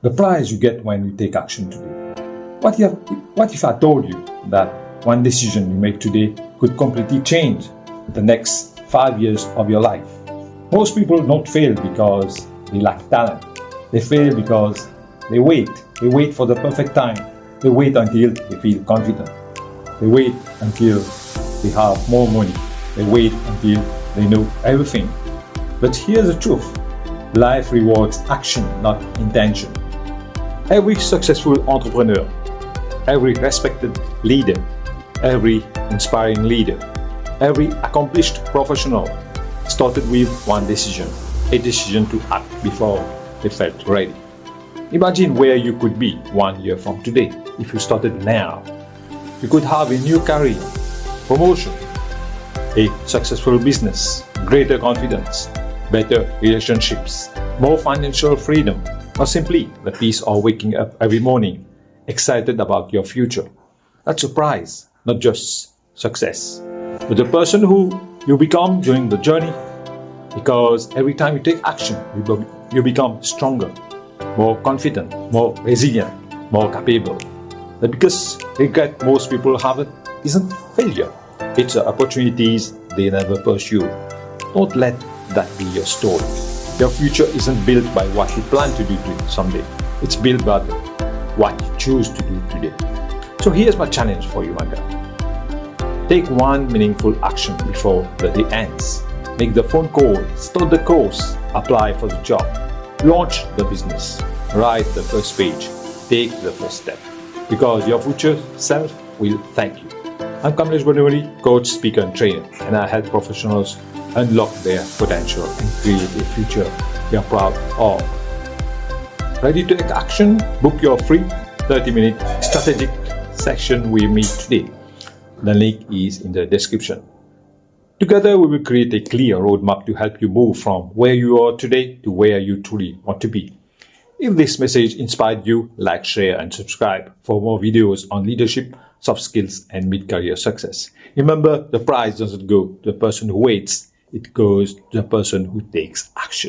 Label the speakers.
Speaker 1: the prize you get when you take action today. What if I told you that one decision you make today could completely change the next 5 years of your life? Most people don't fail because they lack talent. They fail because they wait. They wait for the perfect time. They wait until they feel confident. They wait until they have more money. They wait until they know everything. But here's the truth. Life rewards action, not intention. Every successful entrepreneur, every respected leader, every inspiring leader, every accomplished professional started with one decision, a decision to act before they felt ready. Imagine where you could be 1 year from today if you started now. You could have a new career, promotion, a successful business, greater confidence, better relationships, more financial freedom, or simply the peace of waking up every morning excited about your future. That's a prize, not just success, but the person who you become during the journey, because every time you take action, you become stronger, more confident, more resilient, more capable. The biggest regret most people have isn't failure, it's the opportunities they never pursue. Don't let that be your story. Your future isn't built by what you plan to do someday. It's built by what you choose to do today. So here's my challenge for you, my guy. Take one meaningful action before the day ends. Make the phone call, start the course, apply for the job, launch the business, write the first page, take the first step. Because your future self will thank you. I'm Kamlesh Baduri, coach, speaker, and trainer, and I help professionals unlock their potential and create a future they are proud of. Ready to take action? Book your free 30-minute strategic session with me today. The link is in the description. Together, we will create a clear roadmap to help you move from where you are today to where you truly want to be. If this message inspired you, like, share, and subscribe for more videos on leadership, soft skills, and mid-career success. Remember, the prize doesn't go to the person who waits, it goes to the person who takes action.